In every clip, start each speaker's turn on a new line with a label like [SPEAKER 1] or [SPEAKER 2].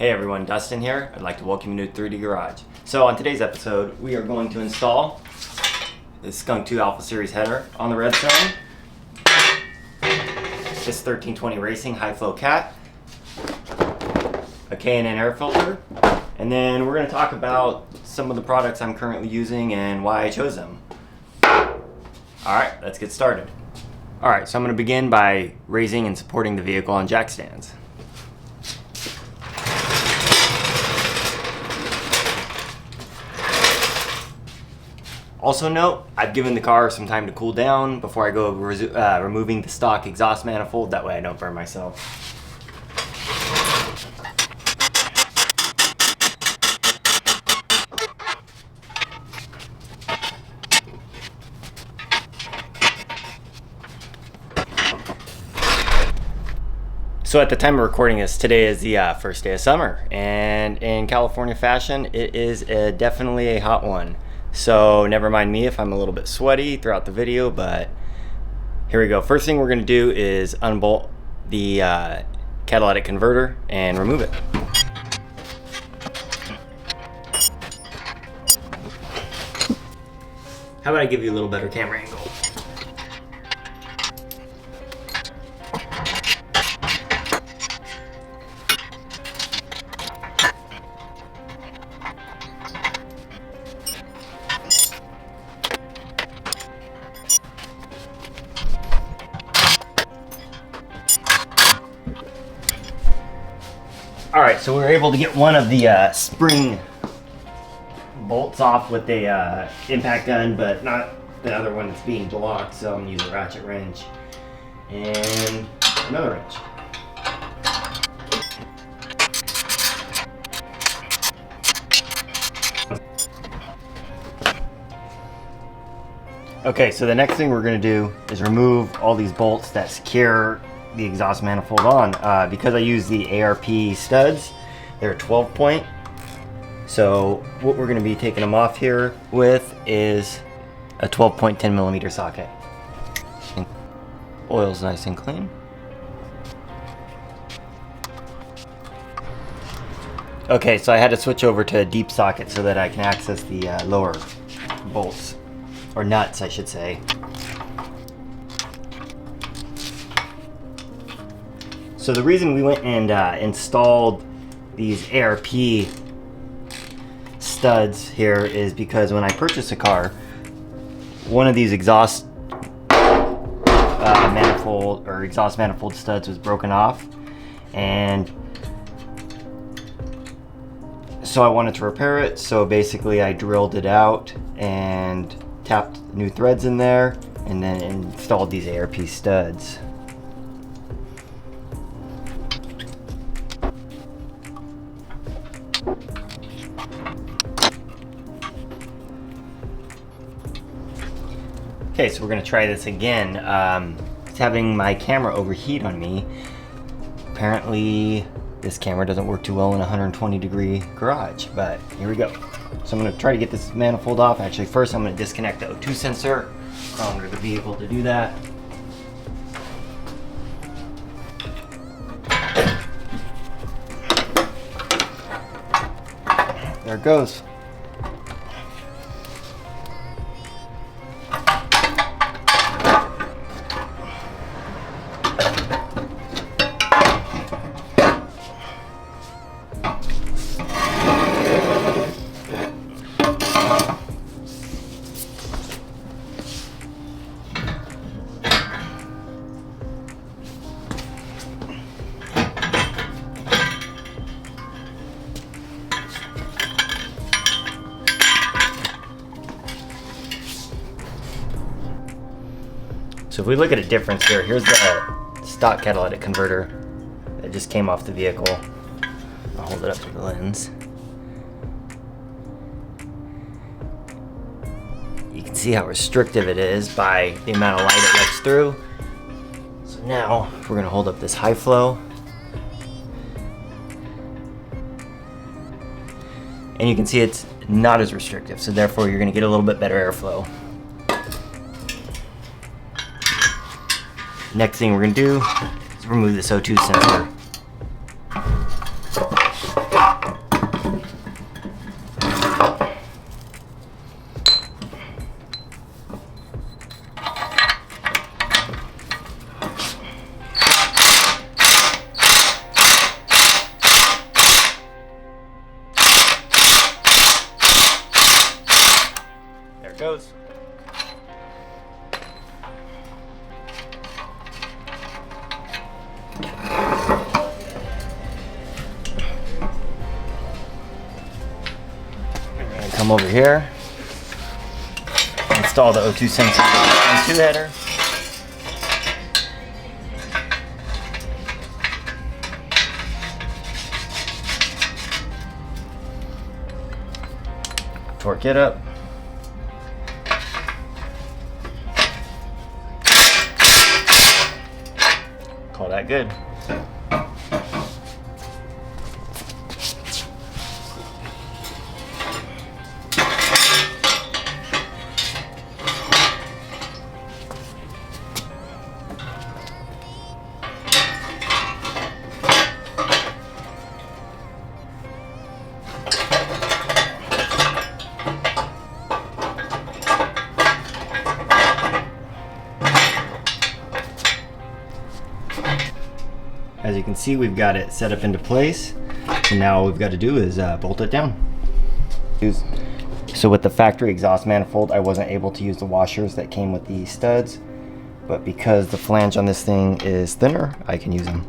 [SPEAKER 1] Hey everyone, Dustin here. I'd like to welcome you to 3D Garage. So on today's episode, we are going to install this Skunk 2 Alpha Series header on the Redstone, this 1320 Racing high flow cat, a K&N air filter, and then we're going to talk about some of the products I'm currently using and why I chose them. Alright, let's get started. Alright, so I'm going to begin by raising and supporting the vehicle on jack stands. Also note, I've given the car some time to cool down before I go removing the stock exhaust manifold, that way I don't burn myself. So at the time of recording this, today is the first day of summer, and in California fashion, it is definitely a hot one. So never mind me if I'm a little bit sweaty throughout the video, but here we go. First thing we're going to do is unbolt the catalytic converter and remove it. How about I give you a little better camera angle? Alright, so we were able to get one of the spring bolts off with the impact gun, but not the other one that's being blocked, so I'm going to use a ratchet wrench and another wrench. Okay, so the next thing we're going to do is remove all these bolts that secure the exhaust manifold on. Because I use the ARP studs, they're 12 point. So what we're going to be taking them off here with is a 12 point 10 millimeter socket. Oil's nice and clean. Okay, so I had to switch over to a deep socket so that I can access the lower bolts, or nuts I should say. So the reason we went and installed these ARP studs here is because when I purchased a car, one of these exhaust manifold studs was broken off, and so I wanted to repair it. So basically I drilled it out and tapped new threads in there and then installed these ARP studs. Okay, so we're going to try this again. It's having my camera overheat on me. Apparently, this camera doesn't work too well in a 120-degree garage, but here we go. So I'm going to try to get this manifold off. Actually, first I'm going to disconnect the O2 sensor. Crawl under the vehicle to do that. There it goes. So if we look at a difference here, here's the stock catalytic converter that just came off the vehicle. I'll hold it up to the lens. You can see how restrictive it is by the amount of light it lets through. So now we're going to hold up this high flow. And you can see it's not as restrictive, so therefore you're going to get a little bit better airflow. Next thing we're going to do is remove this O2 sensor. goes. And come over here. Install the O2 sensor on 2 header. Torque it up. Call that good. As you can see, we've got it set up into place, and now all we've got to do is bolt it down. So with the factory exhaust manifold, I wasn't able to use the washers that came with the studs, but because the flange on this thing is thinner, I can use them.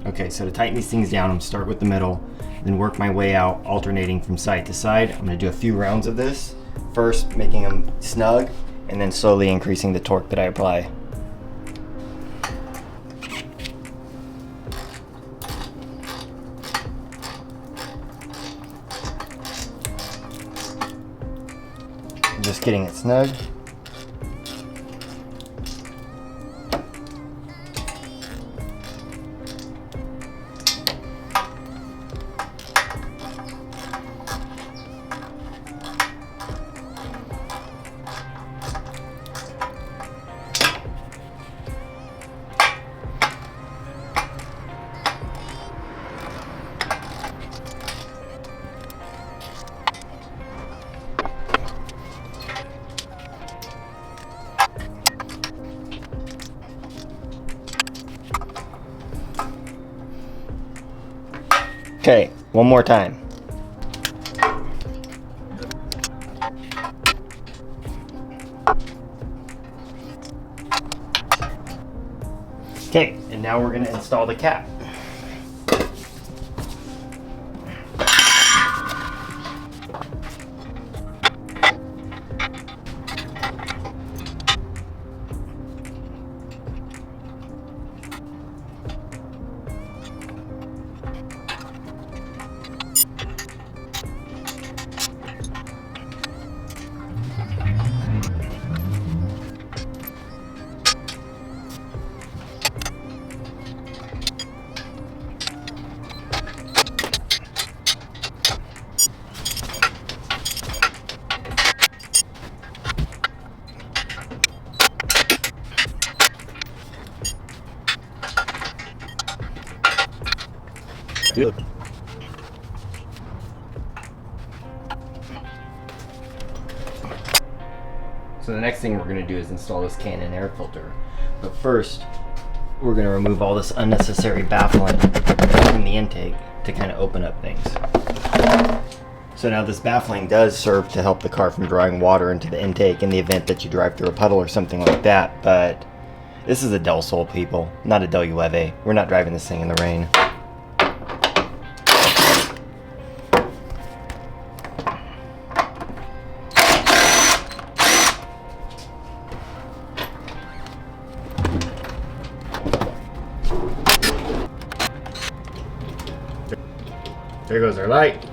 [SPEAKER 1] Okay, so to tighten these things down, I'm gonna start with the middle, then work my way out, alternating from side to side. I'm gonna do a few rounds of this, first making them snug, and then slowly increasing the torque that I apply. Just getting it snug. Okay, one more time. Okay, and now we're going to install the cap. Good. So the next thing we're going to do is install this Canon air filter. But first, we're going to remove all this unnecessary baffling from the intake to kind of open up things. So now this baffling does serve to help the car from drawing water into the intake in the event that you drive through a puddle or something like that, but this is a Del Sol, people, not a Del Llueve. We're not driving this thing in the rain. There goes our light.